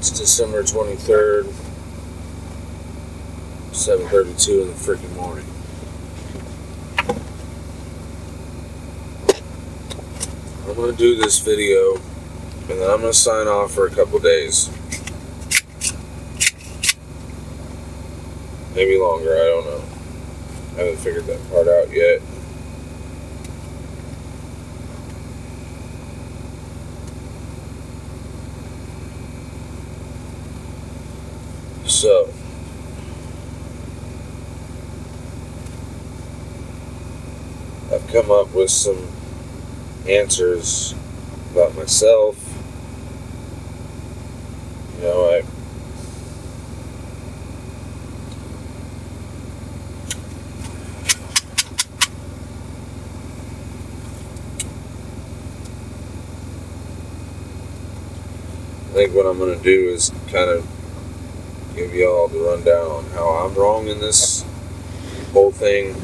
It's December 23rd, 7:32 in the freaking morning. I'm going to do this video, and then I'm going to sign off for a couple days. Maybe longer, I don't know. I haven't figured that part out yet. So, I've come up with some answers about myself. You know, I think what I'm going to do is kind of give y'all the rundown on how I'm wrong in this whole thing,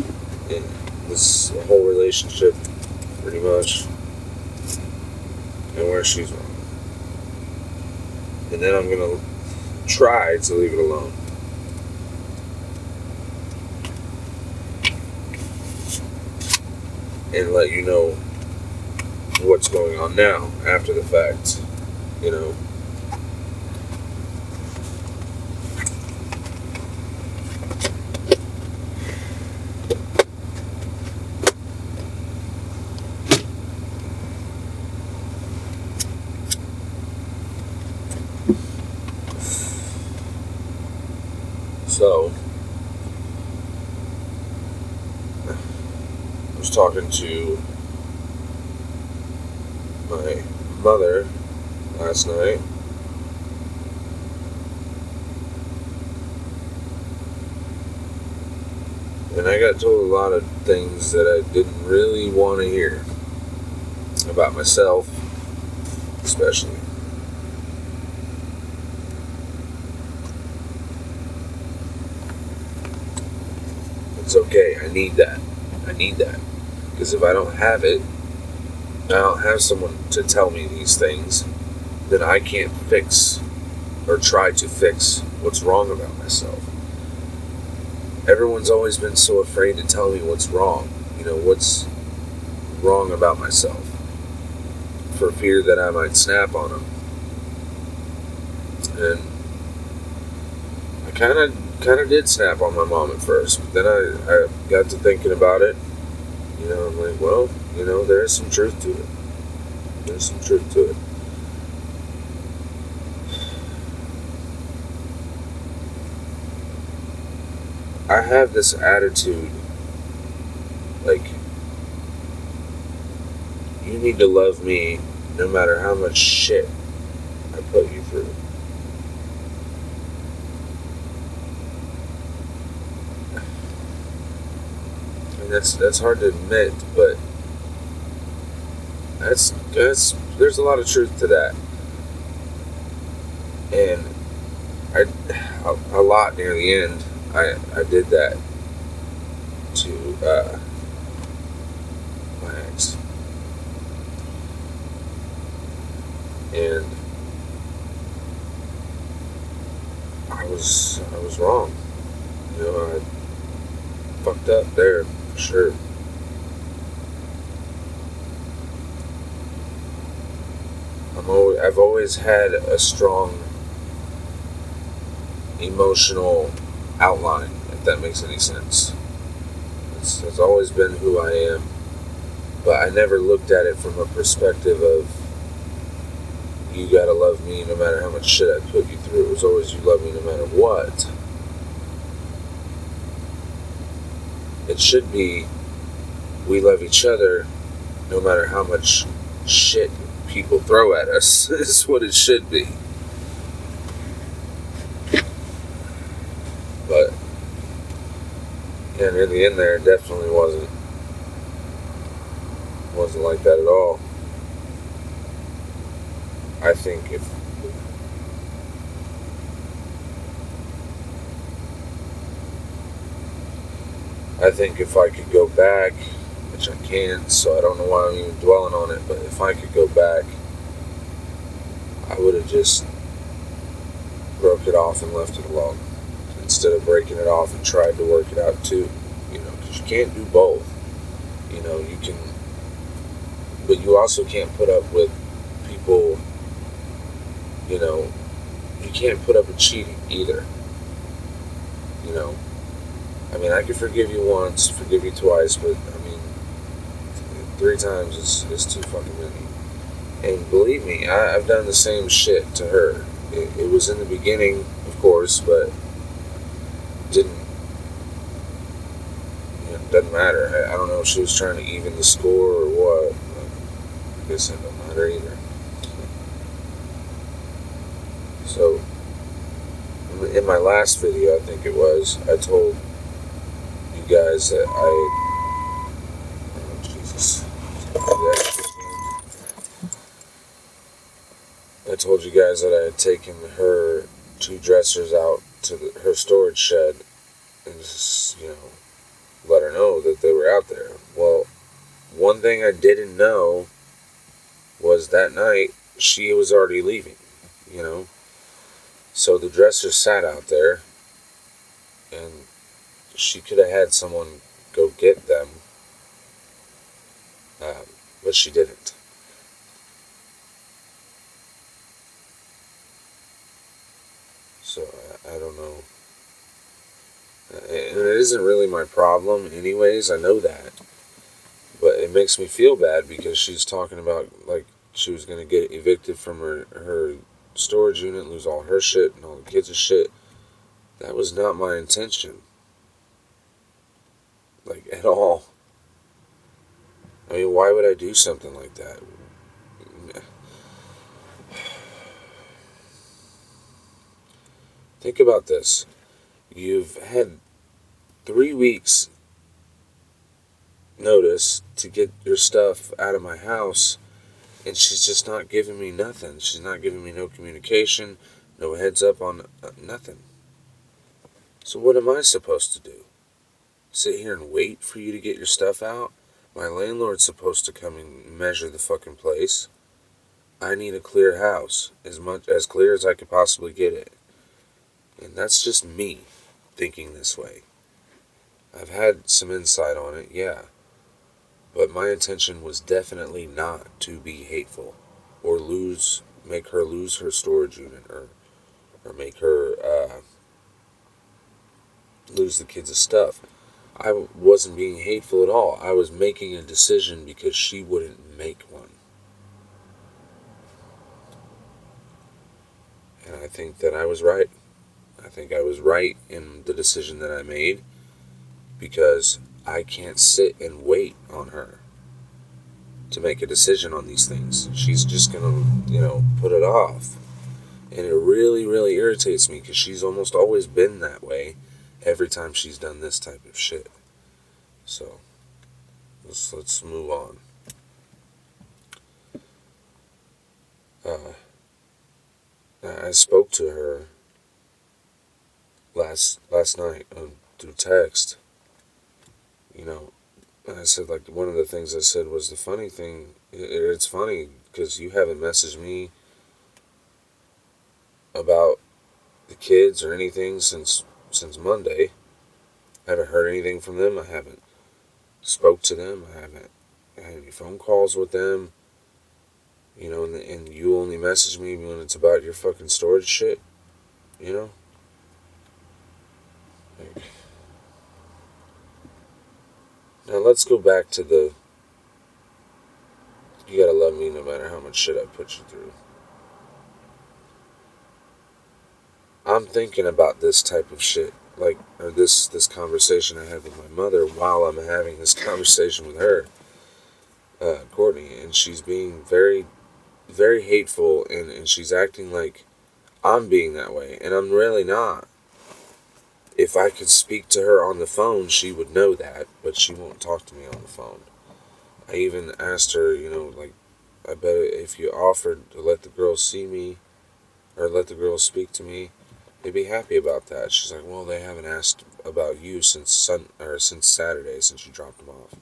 in this whole relationship, pretty much, and where she's wrong. And then I'm going to try to leave it alone. And let you know what's going on now, after the fact, you know. So, I was talking to my mother last night, and I got told a lot of things that I didn't really want to hear about myself, especially. It's okay, I need that. Because if I don't have it, I don't have someone to tell me these things, then I can't fix or try to fix what's wrong about myself. Everyone's always been so afraid to tell me what's wrong, what's wrong about myself, for fear that I might snap on them. And I kind of did snap on my mom at first, but then I got to thinking about it. I'm like, well, there is some truth to it. There's some truth to it. I have this attitude, like, you need to love me no matter how much shit I put you through. And that's hard to admit, but there's a lot of truth to that. And a lot near the end, I did that to my ex. And I was wrong. I fucked up there, for sure. I've always had a strong emotional outline, if that makes any sense. It's always been who I am, but I never looked at it from a perspective of, you gotta love me no matter how much shit I put you through. It was always, you love me no matter what. It should be, we love each other no matter how much shit people throw at us. Is what it should be. But yeah, near the end there, it definitely wasn't like that at all. I think if I could go back, which I can't, so I don't know why I'm even dwelling on it, but if I could go back, I would have just broke it off and left it alone instead of breaking it off and tried to work it out too. Because you can't do both. You can, but you also can't put up with people. You know, you can't put up with cheating either. You know, I mean, I can forgive you once, forgive you twice, but I mean, 3 times is too fucking many. And believe me, I've done the same shit to her. It was in the beginning, of course, but didn't. It doesn't matter. I don't know if she was trying to even the score or what. I guess it don't matter either. So, in my last video, I think it was, I told you guys that oh, Jesus. I told you guys that I had taken her 2 dressers out to her storage shed and just, let her know that they were out there. Well, one thing I didn't know was that night she was already leaving, So the dressers sat out there and she could have had someone go get them, but she didn't. So I don't know. And it isn't really my problem anyways, I know that. But it makes me feel bad because she's talking about like she was going to get evicted from her storage unit, lose all her shit and all the kids' shit. That was not my intention. Like, at all. I mean, why would I do something like that? Think about this. You've had 3 weeks notice to get your stuff out of my house, and she's just not giving me nothing. She's not giving me no communication, no heads up on nothing. So what am I supposed to do? Sit here and wait for you to get your stuff out? My landlord's supposed to come and measure the fucking place. I need a clear house, as clear as I could possibly get it. And that's just me thinking this way. I've had some insight on it, yeah. But my intention was definitely not to be hateful or make her lose her storage unit or make her lose the kids' stuff. I wasn't being hateful at all. I was making a decision because she wouldn't make one. And I think that I was right. I think I was right in the decision that I made because I can't sit and wait on her to make a decision on these things. She's just gonna, put it off. And it really, really irritates me because she's almost always been that way every time she's done this type of shit. So, let's move on. I spoke to her last night through text. I said, like, one of the things I said was the funny thing. It's funny because you haven't messaged me about the kids or anything since Monday. I haven't heard anything from them. I haven't spoke to them. I haven't had any phone calls with them. And you only message me when it's about your fucking storage shit. Like, now let's go back to you gotta love me no matter how much shit I put you through. I'm thinking about this type of shit, or this conversation I had with my mother while I'm having this conversation with her, Courtney, and she's being very, very hateful, and she's acting like I'm being that way, and I'm really not. If I could speak to her on the phone, she would know that, but she won't talk to me on the phone. I even asked her, I bet if you offered to let the girls see me, or let the girls speak to me, they'd be happy about that. She's like, well, they haven't asked about you since Saturday, since you dropped them off.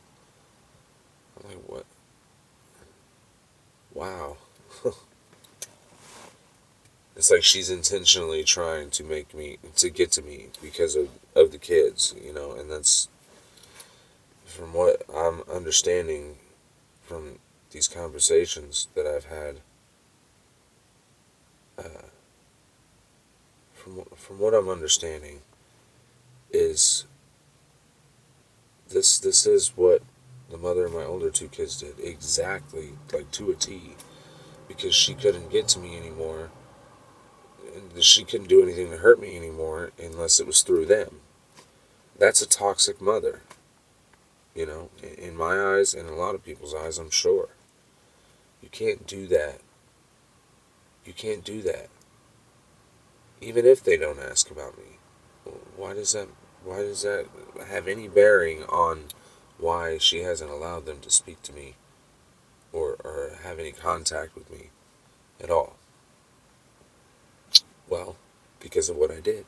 I'm like, what? Wow. It's like she's intentionally trying to get to me because of the kids, and that's from what I'm understanding from these conversations that I've had. Uh, from what I'm understanding, is this is what the mother of my older two kids did exactly, like to a T, because she couldn't get to me anymore, and she couldn't do anything to hurt me anymore unless it was through them. That's a toxic mother, in my eyes and a lot of people's eyes, I'm sure. You can't do that. You can't do that. Even if they don't ask about me. Why does that why does that have any bearing on why she hasn't allowed them to speak to me or have any contact with me at all? Well, because of what I did.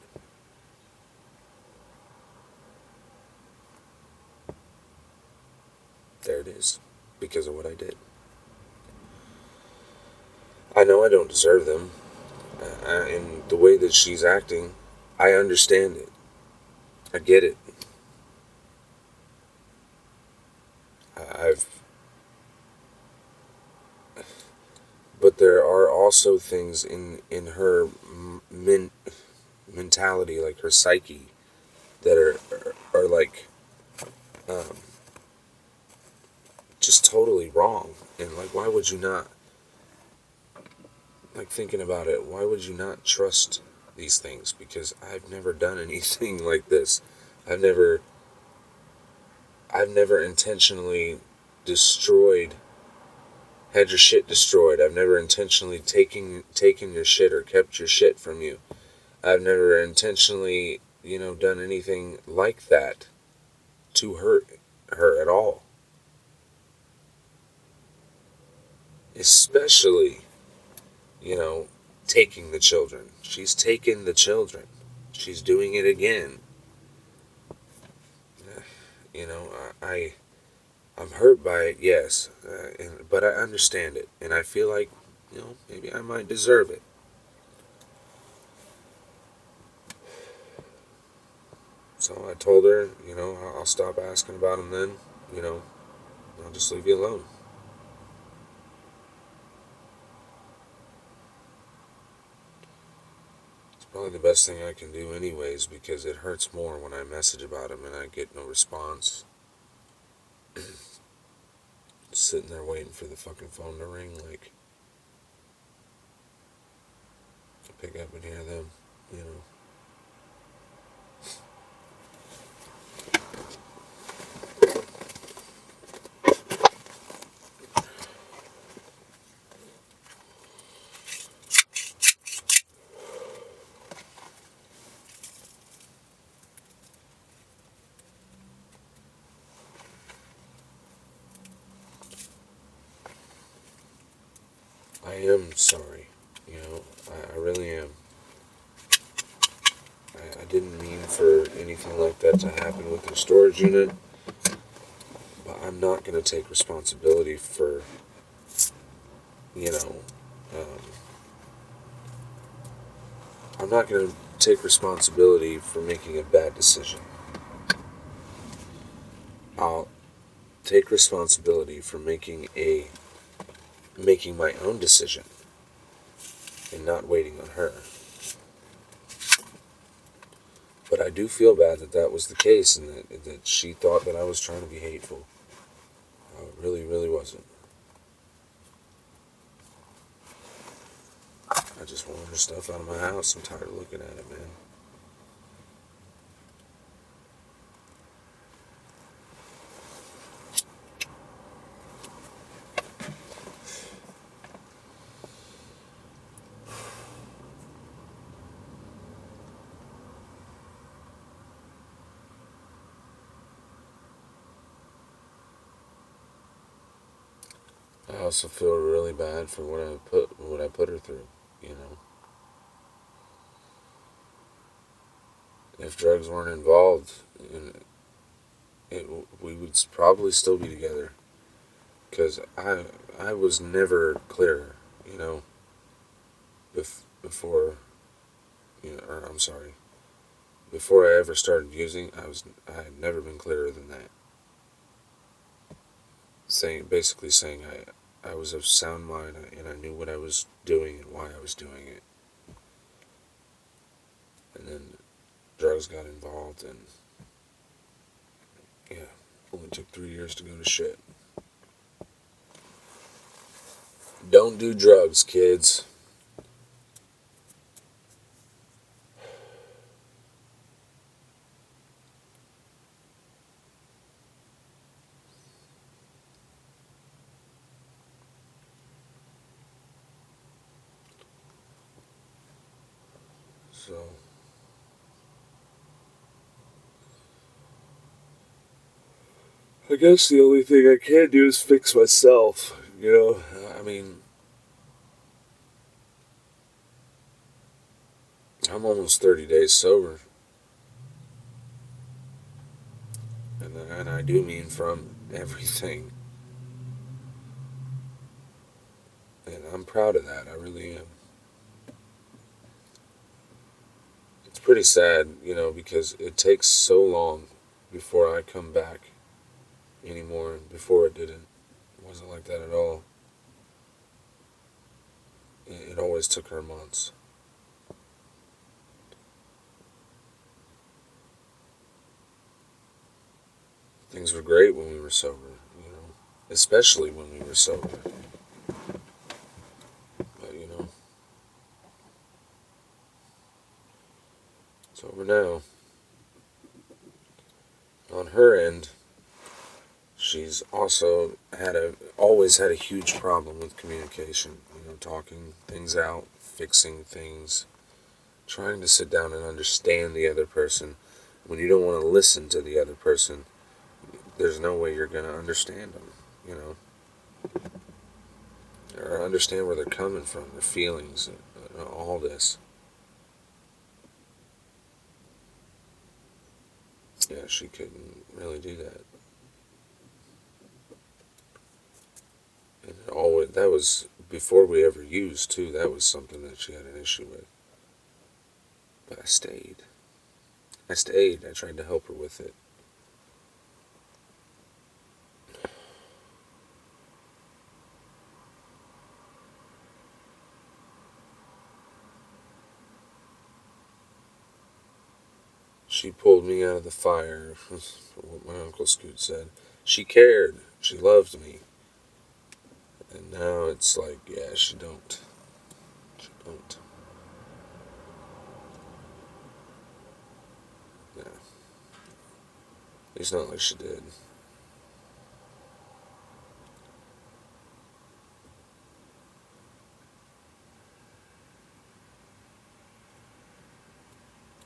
There it is. Because of what I did. I know I don't deserve them. And the way that she's acting, I understand it. I get it. I've but there are also things in her mentality, like her psyche, that are like um, just totally wrong. And like, why would you not, like, thinking about it, why would you not trust these things? Because I've never done anything like this. I've never I've never intentionally destroyed had your shit destroyed. I've never intentionally taken your shit or kept your shit from you. I've never intentionally, done anything like that to hurt her at all. Especially, you know, taking the children. She's taken the children. She's doing it again. You know, I'm hurt by it, yes, but I understand it, and I feel like, maybe I might deserve it. So I told her, I'll stop asking about him then. You know, I'll just leave you alone. It's probably the best thing I can do, anyways, because it hurts more when I message about him and I get no response. Sitting there waiting for the fucking phone to ring, like, to pick up and hear them, you know. I am sorry, I really am. I didn't mean for anything like that to happen with the storage unit, but I'm not going to take responsibility for, you know, um, I'm not going to take responsibility for making a bad decision. I'll take responsibility for making my own decision and not waiting on her. But I do feel bad that that was the case and that she thought that I was trying to be hateful. I really, really wasn't. I just want her stuff out of my house. I'm tired of looking at it, man. I also feel really bad for what I put her through, you know. If drugs weren't involved, it, we would probably still be together. Because I was never clear, you know. before, or I'm sorry, before I ever started using, I had never been clearer than that. Basically saying I was of sound mind and I knew what I was doing and why I was doing it. And then drugs got involved, and yeah, only took 3 years to go to shit. Don't do drugs, kids. So, I guess the only thing I can do is fix myself. I mean, I'm almost 30 days sober, and I do mean from everything. And I'm proud of that. I really am. It's pretty sad, because it takes so long before I come back anymore. And before it didn't. It wasn't like that at all. It always took her months. Things were great when we were sober. Especially when we were sober. But, it's over now. On her end, she's also always had a huge problem with communication. Talking things out, fixing things, trying to sit down and understand the other person. When you don't want to listen to the other person, there's no way you're going to understand them, or understand where they're coming from, their feelings, all this. Yeah, she couldn't really do that. And that was before we ever used, too. That was something that she had an issue with. But I stayed. I stayed. I tried to help her with it. She pulled me out of the fire, what my Uncle Scoot said. She cared. She loved me. And now it's like, yeah, she don't. She don't. Yeah. It's not like she did.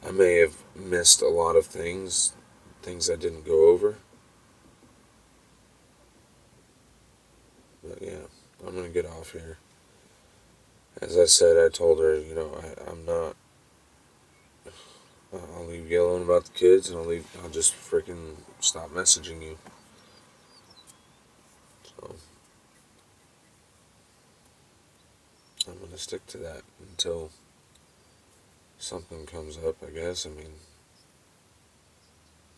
I may have missed a lot of things I didn't go over. But yeah, I'm gonna get off here. As I said, I told her, I'm not. I'll leave you alone about the kids, and I'll just freaking stop messaging you. So I'm gonna stick to that until something comes up. I guess. I mean,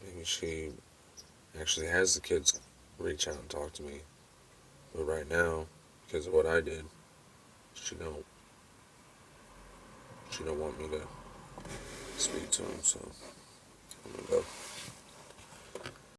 maybe she actually has the kids reach out and talk to me. But right now, because of what I did, she don't. She don't want me to speak to him. So I'm gonna go.